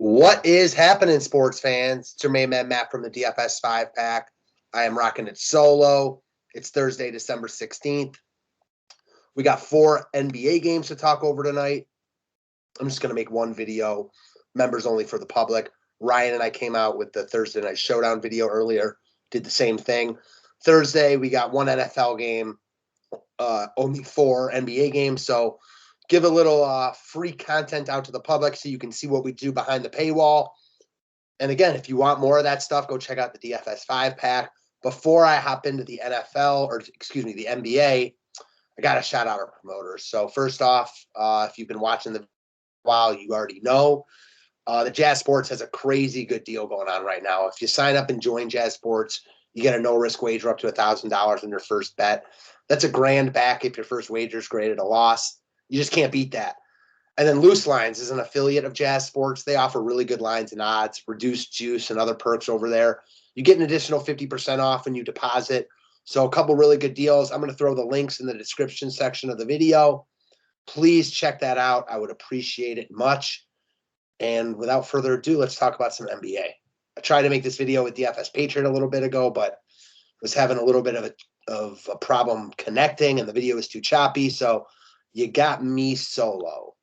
What is happening, sports fans? It's your main man, Matt, from the DFS 5-pack. I am rocking it solo. It's Thursday, December 16th. We got 4 NBA games to talk over tonight. I'm just going to make one video, members only for the public. Ryan and I came out with the Thursday Night Showdown video earlier, did the same thing. Thursday, we got 1 NFL game, only 4 NBA games. So give a little free content out to the public so you can see what we do behind the paywall. And again, if you want more of that stuff, go check out the DFS 5-pack. Before I hop into the NFL, or excuse me, the NBA, I got to shout out our promoters. So first off, if you've been watching the while, you already know the Jazz Sports has a crazy good deal going on right now. If you sign up and join Jazz Sports, you get a no-risk wager up to $1,000 on your first bet. That's $1,000 back if your first wager is graded a loss. You just can't beat that. And then Loose Lines is an affiliate of Jazz Sports. They offer really good lines and odds, reduced juice, and other perks over there. You get an additional 50% off when you deposit. So a couple really good deals. I'm going to throw the links in the description section of the video. Please check that out. I would appreciate it much. And without further ado, let's talk about some NBA. I tried to make this video with DFS Patriot a little bit ago, but was having a little bit of a problem connecting, and the video was too choppy. So you got me solo.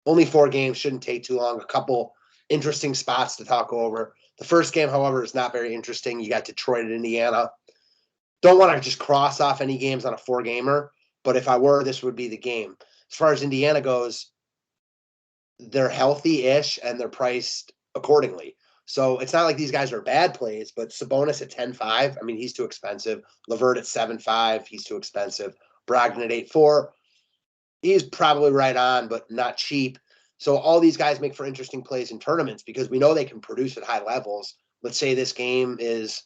Only 4 games, shouldn't take too long. A couple interesting spots to talk over. The first game, however, is not very interesting. You got Detroit at Indiana. Don't want to just cross off any games on a 4-gamer, but if I were, this would be the game. As far as Indiana goes, they're healthy-ish and they're priced accordingly. So it's not like these guys are bad plays, but Sabonis at 10.5, I mean, he's too expensive. LeVert at 7.5, he's too expensive. Brogdon at 8.4, he's probably right on, but not cheap. So all these guys make for interesting plays in tournaments because we know they can produce at high levels. Let's say this game is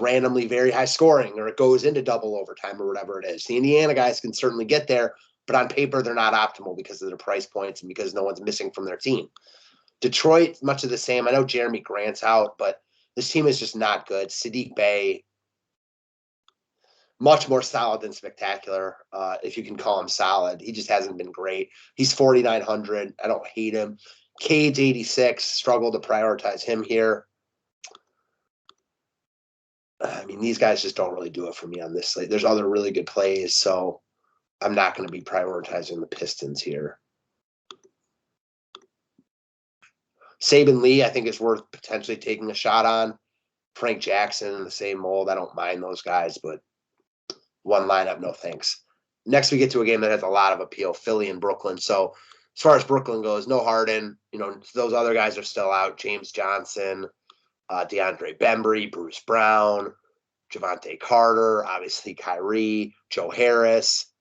randomly very high scoring, or it goes into double overtime or whatever it is. The Indiana guys can certainly get there, but on paper, they're not optimal because of their price points and because no one's missing from their team. Detroit, much of the same. I know Jeremy Grant's out, but this team is just not good. Sadiq Bey, much more solid than spectacular, if you can call him solid. He just hasn't been great. He's 4,900. I don't hate him. Cage 86, struggle to prioritize him here. I mean, these guys just don't really do it for me on this slate. There's other really good plays, so I'm not going to be prioritizing the Pistons here. Saban Lee, I think, is worth potentially taking a shot on. Frank Jackson in the same mold. I don't mind those guys, but one lineup, no thanks. Next, we get to a game that has a lot of appeal, Philly and Brooklyn. So as far as Brooklyn goes, no Harden. You know, those other guys are still out. James Johnson, DeAndre Bembry, Bruce Brown, Javante Carter, obviously Kyrie, Joe Harris.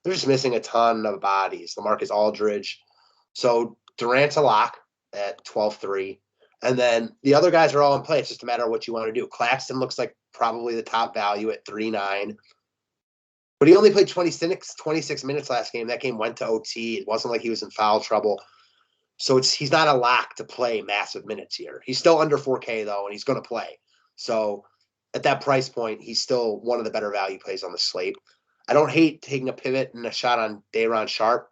They're just missing a ton of bodies. LaMarcus Aldridge. So Durant's a lock at 12.3. And then the other guys are all in play. It's just a matter of what you want to do. Claxton looks like probably the top value at 3.9. But he only played 26 minutes last game. That game went to OT. It wasn't like he was in foul trouble. So he's not a lock to play massive minutes here. He's still under 4K, though, and he's going to play. So at that price point, he's still one of the better value plays on the slate. I don't hate taking a pivot and a shot on Day'Ron Sharpe.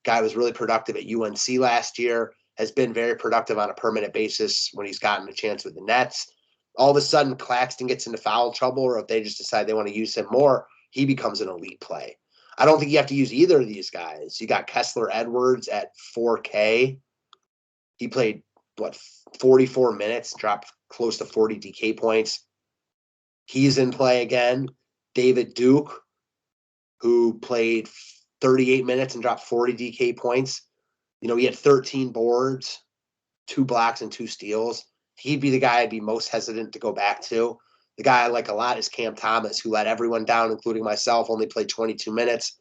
Guy was really productive at UNC last year, has been very productive on a permanent basis when he's gotten a chance with the Nets. All of a sudden, Claxton gets into foul trouble, or if they just decide they want to use him more, he becomes an elite play. I don't think you have to use either of these guys. You got Kessler Edwards at 4K. He played, 44 minutes, dropped close to 40 DK points. He's in play again. David Duke, who played 38 minutes and dropped 40 DK points. You know, he had 13 boards, 2 blocks, and 2 steals. He'd be the guy I'd be most hesitant to go back to. The guy I like a lot is Cam Thomas, who let everyone down, including myself, only played 22 minutes.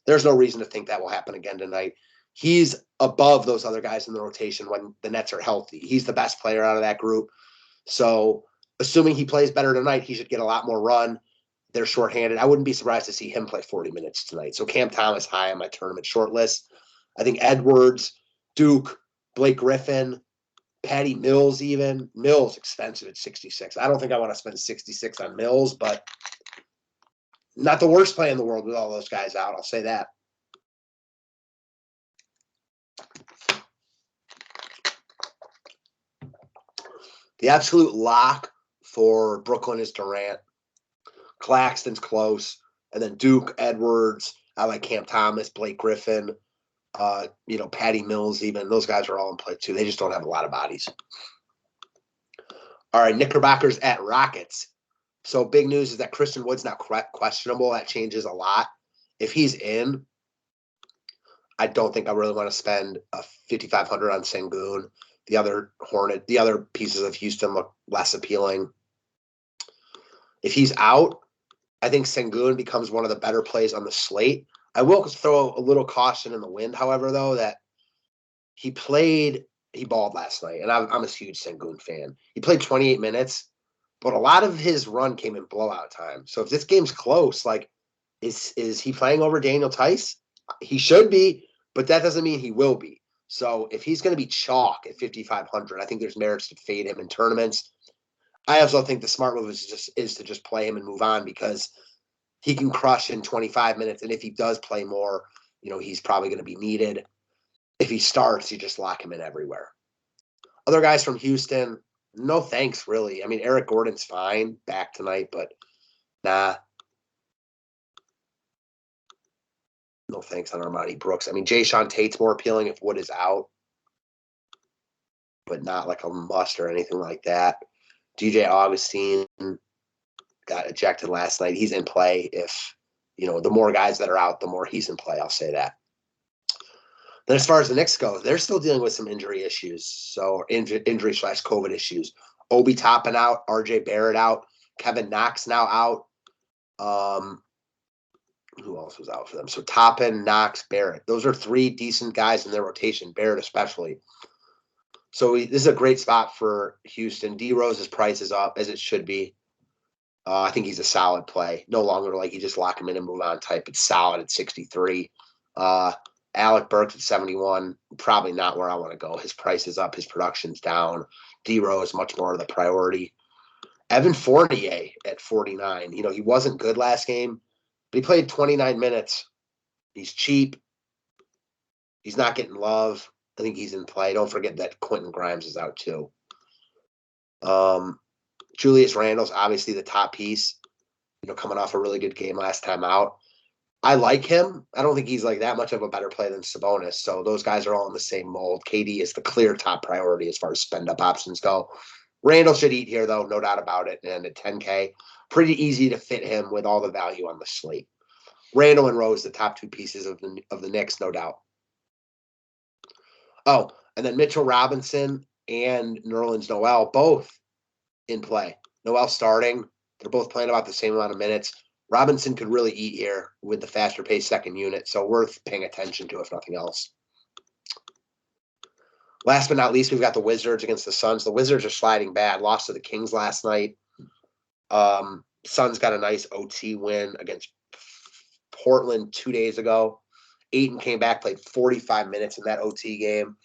There's no reason to think that will happen again tonight. He's above those other guys in the rotation when the Nets are healthy. He's the best player out of that group. So assuming he plays better tonight, he should get a lot more run. They're shorthanded. I wouldn't be surprised to see him play 40 minutes tonight. So Cam Thomas high on my tournament short list. I think Edwards, Duke, Blake Griffin, Patty Mills even. Mills expensive at 66. I don't think I want to spend 66 on Mills, but not the worst play in the world with all those guys out. I'll say that. The absolute lock for Brooklyn is Durant. Claxton's close. And then Duke, Edwards, I like Cam Thomas, Blake Griffin, Patty Mills even. Those guys are all in play too. They just don't have a lot of bodies. All right, Knickerbockers at Rockets. So big news is that Christian Wood's not questionable. That changes a lot. If he's in, I don't think I really want to spend a $5,500 on Sengun. The other pieces of Houston look less appealing. If he's out, I think Sengun becomes one of the better plays on the slate. I will throw a little caution in the wind, however, though, that he balled last night, and I'm a huge Sengun fan. He played 28 minutes, but a lot of his run came in blowout time. So if this game's close, like, is he playing over Daniel Tice? He should be, but that doesn't mean he will be. So if he's going to be chalk at 5,500, I think there's merits to fade him in tournaments. I also think the smart move is to just play him and move on because he can crush in 25 minutes. And if he does play more, he's probably going to be needed. If he starts, you just lock him in everywhere. Other guys from Houston, no thanks, really. I mean, Eric Gordon's fine back tonight, but nah. No thanks on Armani Brooks. I mean, Jayshawn Tate's more appealing if Wood is out, but not like a must or anything like that. DJ Augustine got ejected last night. He's in play if, the more guys that are out, the more he's in play. I'll say that. Then as far as the Knicks go, they're still dealing with some injury issues. So injury/COVID issues. Obi Toppin out, RJ Barrett out, Kevin Knox now out. Who else was out for them? So Toppin, Knox, Barrett. Those are three decent guys in their rotation, Barrett especially. So this is a great spot for Houston. D Rose's price is up, as it should be. I think he's a solid play. No longer like you just lock him in and move on type. It's solid at 63. Alec Burks at 71. Probably not where I want to go. His price is up. His production's down. D Rose is much more of the priority. Evan Fournier at 49. He wasn't good last game, but he played 29 minutes. He's cheap. He's not getting love. I think he's in play. Don't forget that Quentin Grimes is out too. Julius Randle's obviously the top piece, coming off a really good game last time out. I like him. I don't think he's like that much of a better play than Sabonis. So those guys are all in the same mold. KD is the clear top priority as far as spend-up options go. Randle should eat here, though, no doubt about it. And at 10K, pretty easy to fit him with all the value on the slate. Randle and Rose, the top two pieces of the Knicks, no doubt. Oh, and then Mitchell Robinson and Nerlens Noel, both in play. Noel starting. They're both playing about the same amount of minutes. Robinson could really eat here with the faster paced second unit, so worth paying attention to if nothing else. Last but not least, we've got the Wizards against the Suns. The Wizards are sliding bad. Lost to the Kings last night. Suns got a nice OT win against Portland 2 days ago. Ayton came back, played 45 minutes in that OT game.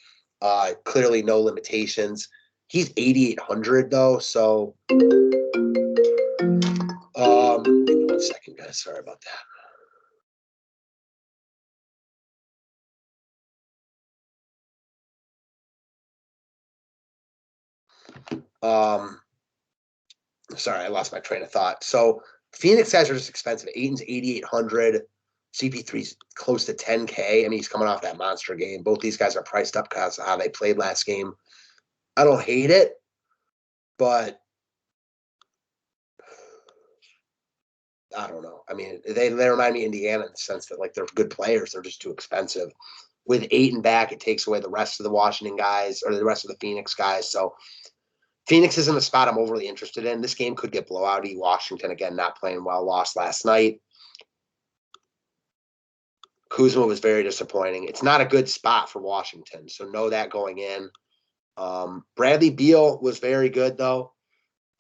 Clearly no limitations. He's 8,800 though, so give me 1 second, guys. Sorry about that. Sorry, I lost my train of thought. So Phoenix guys are just expensive. Ayton's 8,800. CP3's close to 10K. I mean, he's coming off that monster game. Both these guys are priced up because of how they played last game. I don't hate it, but I don't know. I mean, they remind me of Indiana in the sense that, like, they're good players. They're just too expensive. With Ayton back, it takes away the rest of the Washington guys or the rest of the Phoenix guys. So Phoenix isn't a spot I'm overly interested in. This game could get blowouty. Washington, again, not playing well, lost last night. Kuzma was very disappointing. It's not a good spot for Washington, so know that going in. Bradley Beal was very good, though.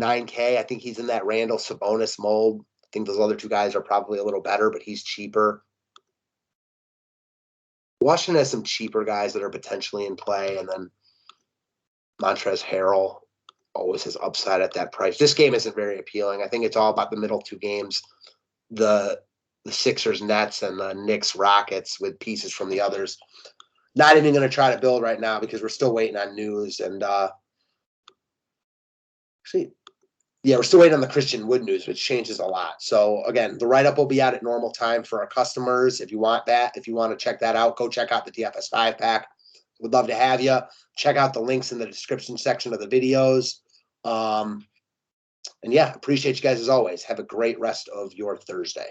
9K. I think he's in that Randall Sabonis mold. I think those other two guys are probably a little better, but he's cheaper. Washington has some cheaper guys that are potentially in play, and then Montrezl Harrell always has upside at that price. This game isn't very appealing. I think it's all about the middle two games. The Sixers Nets and the Knicks Rockets with pieces from the others. Not even going to try to build right now because we're still waiting on news. And Actually, yeah, we're still waiting on the Christian Wood news, which changes a lot. So again, the write-up will be out at normal time for our customers. If you want that, if you want to check that out, go check out the DFS 5-pack. Would love to have you. Check out the links in the description section of the videos. And yeah, appreciate you guys as always. Have a great rest of your Thursday.